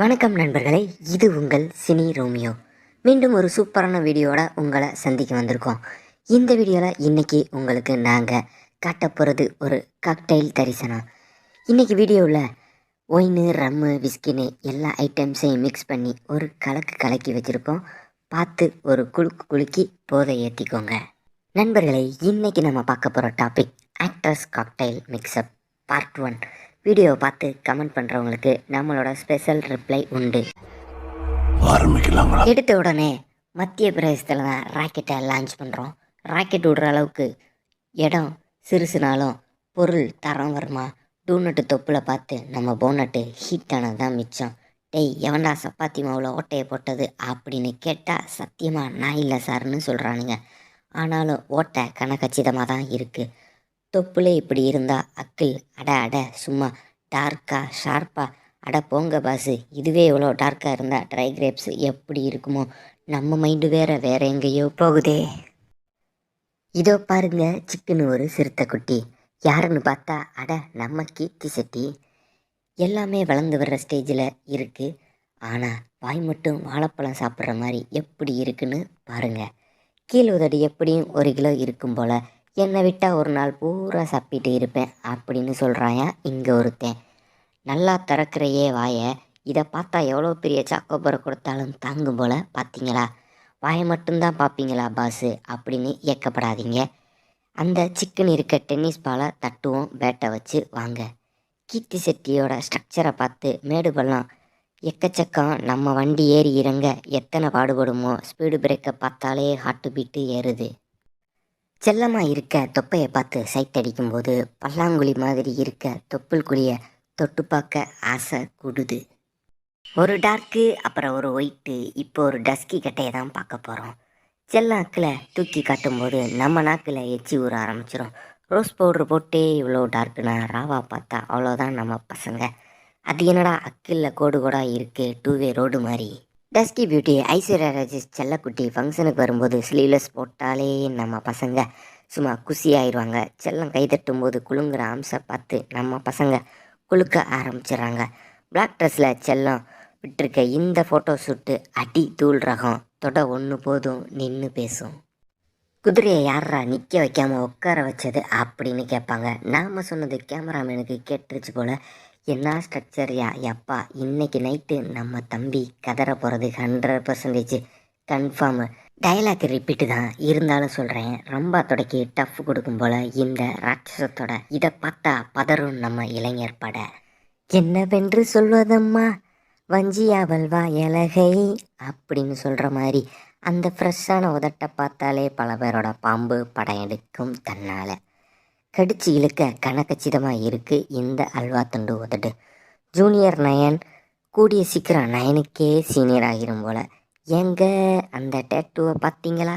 வணக்கம் நண்பர்களே, இது உங்கள் சினி ரோமியோ. மீண்டும் ஒரு சூப்பரான வீடியோட உங்களை சந்திக்க வந்திருக்கோம். இந்த வீடியோவில் இன்றைக்கி உங்களுக்கு நாங்கள் காட்ட போகிறது ஒரு காக்டைல் தரிசனம். இன்றைக்கி வீடியோவில் ஒயின், ரம்மு, விஸ்கின்னு எல்லா ஐட்டம்ஸையும் மிக்ஸ் பண்ணி ஒரு கலக்கி வச்சுருக்கோம். பார்த்து ஒரு குலுக்கி போதை ஏற்றிக்கோங்க. நண்பர்களே, இன்றைக்கி நம்ம பார்க்க போகிற topic actors cocktail mix up part 1. வீடியோவை பார்த்து கமெண்ட் பண்ணுறவங்களுக்கு நம்மளோட ஸ்பெஷல் ரிப்ளை உண்டு. ஆரம்பிக்கலாங்களா? எடுத்த உடனே மத்திய பிரதேசத்தில் தான் ராக்கெட்டை லான்ச் பண்ணுறோம். ராக்கெட் விடுற அளவுக்கு இடம் சிறுசுனாலும் பொருள் தரம் வருமா? டூநட்டு தொப்பில் பார்த்து நம்ம போனட்டு ஹீட் ஆனது தான் மிச்சம். டேய், எவன்டா சப்பாத்தி மாவில் ஓட்டையை போட்டது அப்படின்னு கேட்டால் சத்தியமாக நான் இல்லை சார்னு சொல்கிறானுங்க. ஆனாலும் ஓட்டை கணக்கச்சிதமாக தான் இருக்குது. தொப்புலே இப்படி இருந்தா அக்கிள் அட சும்மா டார்க்கா ஷார்ப்பா அட போங்க பாஸு. இதுவே இவ்வளோ டார்க்காக இருந்தால் ட்ரை கிரேப்ஸ் எப்படி இருக்குமோ? நம்ம மைண்டு வேற எங்கேயோ போகுதே. இதோ பாருங்க, சிக்குன்னு ஒரு சிறுத்தை குட்டி. யாருன்னு பார்த்தா அட நம்ம கீர்த்தி செட்டி. எல்லாமே வளர்ந்து வர்ற ஸ்டேஜில் இருக்குது. ஆனால் வாய் மட்டும் வாழைப்பழம் சாப்பிட்ற மாதிரி எப்படி இருக்குன்னு பாருங்கள். கீழ் உதடி எப்படியும் 1 கிலோ இருக்கும் போல். என்னை விட்டால் ஒரு நாள் பூரா சப்பிட்டு இருப்பேன் அப்படின்னு சொல்கிறாயா இங்கே ஒருத்தன். நல்லா திறக்கிறையே வாயை. இதை பார்த்தா எவ்வளோ பெரிய சாக்கோபரை கொடுத்தாலும் தாங்கும் போல். பார்த்தீங்களா? வாயை மட்டும்தான் பார்ப்பீங்களா பாஸு அப்படின்னு இயக்கப்படாதீங்க. அந்த சிக்கன் இருக்க டென்னிஸ் பாலை தட்டுவோம் பேட்டை வச்சு வாங்க. கீர்த்தி செட்டியோட ஸ்ட்ரக்சரை பார்த்து மேடு பள்ளம் எக்கச்சக்கம். நம்ம வண்டி ஏறி இறங்க எத்தனை பாடுபடுமோ. ஸ்பீடு பிரேக்கை பார்த்தாலே ஹார்ட் பீட்டு ஏறுது. செல்லமாக இருக்க தொப்பையை பார்த்து சைட் அடிக்கும்போது பல்லாங்குழி மாதிரி இருக்க தொப்புள் குழியை தொட்டு பார்க்க ஆசை கூடுது. ஒரு டார்க்கு, அப்புறம் ஒரு ஒயிட்டு, இப்போ ஒரு டஸ்கி கட்டையை தான் பார்க்க போகிறோம். செல்லாக்கில் தூக்கி காட்டும்போது நம்ம நாக்கில் எச்சி ஊற ஆரம்பிச்சிடும். ரோஸ் பவுட்ரு போட்டே இவ்வளோ டார்க்குனா ராவா பார்த்தா அவ்வளோதான் நம்ம பசங்க. அது என்னடா அக்கில் கோடு கோடாக இருக்குது, 2-வே ரோடு மாதிரி. டஸ்கி பியூட்டி ஐஸ்வர்யா ராஜேஷ் செல்லக்குட்டி ஃபங்க்ஷனுக்கு வரும்போது ஸ்லீவ்லெஸ் போட்டாலே நம்ம பசங்க சும்மா குசி ஆயிடுவாங்க. செல்லம் கைதட்டும் போது குலுங்குற அம்சம் பார்த்து நம்ம பசங்க குலுக்க ஆரம்பிச்சிடுறாங்க. பிளாக் ட்ரெஸ்ஸில் செல்லம் விட்டுருக்க இந்த ஃபோட்டோ ஷூட்டு அடி தூள் ரகம். தொட ஒன்று போதும் நின்று பேசும். குதிரையை யாரா நிற்க வைக்காமல் உட்கார வச்சது அப்படின்னு கேட்பாங்க. நாம் சொன்னது கேமராமேனுக்கு கேட்டுருச்சு போல். என்ன ஸ்ட்ரக்சர் யப்பா. இன்றைக்கி நைட்டு நம்ம தம்பி கதற போகிறது 100% கன்ஃபார்மு. டைலாக் ரிப்பீட்டு தான் இருந்தாலும் சொல்கிறேன். ரொம்ப தொடக்கி டஃப் கொடுக்கும் போல் இந்த ராட்சசத்தோட. இதை பார்த்தா பதறும் நம்ம இளைஞர் பட. என்னவென்று சொல்வதம்மா வஞ்சியாவல் வாயலகை அப்படின்னு சொல்கிற மாதிரி அந்த ஃப்ரெஷ்ஷான உதட்டை பார்த்தாலே பல பேரோட பாம்பு படம் எடுக்கும் தன்னால். கடிச்சு இழுக்க கணக்கச்சிதமாக இருக்குது இந்த அல்வா துண்டு உதடு. ஜூனியர் நயன் கூடிய சீக்கிரம் நயனுக்கே சீனியர் ஆகிரும் போல். எங்க அந்த டேட்டுவை பார்த்தீங்களா?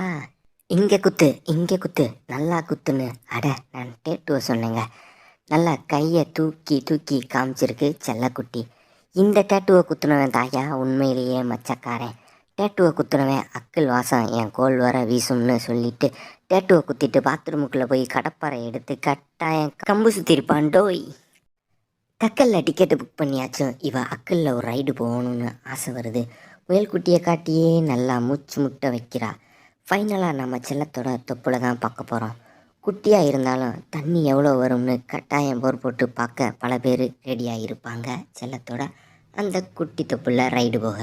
இங்கே குத்து நல்லா குத்துன்னு. அட, நான் டேட்டுவை சொன்னேங்க. நல்லா கையை தூக்கி காமிச்சிருக்கு செல்லக்குட்டி. இந்த டேட்டுவை குத்துனவன் தாயா உண்மையிலேயே மச்சக்காரன். டேட்டுவை குத்துனவன் அக்கிள் வாசம் என் கோல் வர வீசும்னு சொல்லிட்டு டேட்டுவை குத்திட்டு பாத்ரூமுக்குள்ளே போய் கடப்பாறை எடுத்து கட்டாயம் கம்பு சுற்றிருப்பான் டோய். தக்கல்ல டிக்கெட்டு புக் பண்ணியாச்சும் இவ அக்கிளில் ஒரு ரைடு போகணுன்னு ஆசை வருது. முயல்குட்டியை காட்டியே நல்லா மூச்சு முட்டை வைக்கிறா. ஃபைனலாக நம்ம செல்லத்தோட தொப்புல தான் பார்க்க போகிறோம். குட்டியாக இருந்தாலும் தண்ணி எவ்வளோ வரும்னு கட்டாயம் போர் போட்டு பார்க்க பல பேர் ரெடியாக இருப்பாங்க. செல்லத்தோட அந்த குட்டி தொப்புல ரைடு போக.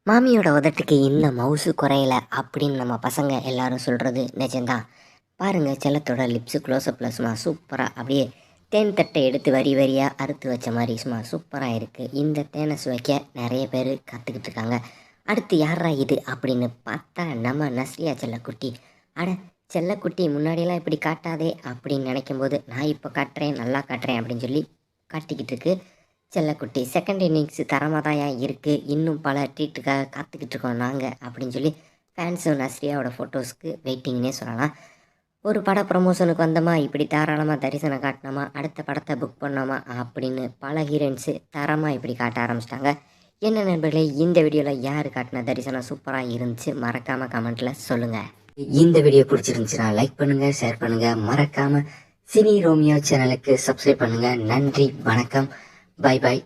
மாமியோட உதட்டுக்கு இன்னும் மவுசு குறையலை அப்படின்னு நம்ம பசங்க எல்லாரும் சொல்கிறது நிஜம்தான். பாருங்கள், செல்லத்தோட லிப்ஸு க்ளோஸ்அப்பில் சும்மா சூப்பராக அப்படியே தேன் தட்டை எடுத்து வரியாக அறுத்து வச்ச மாதிரி சும்மா சூப்பராக இருக்குது. இந்த தேனை சுவைக்க நிறைய பேர் காத்துக்கிட்டு இருக்காங்க. அடுத்து யாரா இது அப்படின்னு பார்த்தா நம்ம நஸ்ரியா செல்லக்குட்டி. அட செல்லக்குட்டி, முன்னாடியெல்லாம் இப்படி காட்டாதே அப்படின்னு நினைக்கும்போது நான் இப்போ காட்டுறேன், நல்லா காட்டுறேன் அப்படின்னு சொல்லி காட்டிக்கிட்டு இருக்கு செல்லக்குட்டி. செகண்ட் இன்னிங்ஸ் தரமாக தான் இருக்குது. இன்னும் பல ட்ரீட்டுக்காக காத்துக்கிட்டு இருக்கோம் நாங்கள் அப்படின்னு சொல்லி ஃபேன்ஸும் நஸ்ரியாவோட ஃபோட்டோஸ்க்கு வெயிட்டிங்னே சொல்லலாம். ஒரு பட ப்ரமோஷனுக்கு வந்தோமா, இப்படி தாராளமாக தரிசனம் காட்டினோமா, அடுத்த படத்தை புக் பண்ணோமா அப்படின்னு பல ஹீரோயின்ஸு தரமாக இப்படி காட்ட ஆரம்பிச்சிட்டாங்க. என்ன நண்பர்களே, இந்த வீடியோவில் யார் காட்டின தரிசனம் சூப்பராக இருந்துச்சு மறக்காமல் கமெண்ட்டில் சொல்லுங்கள். இந்த வீடியோ பிடிச்சிருந்துச்சுன்னா லைக் பண்ணுங்கள், ஷேர் பண்ணுங்கள், மறக்காமல் சினி ரோமியோ சேனலுக்கு சப்ஸ்கிரைப் பண்ணுங்கள். நன்றி, வணக்கம், பாய் பாய்.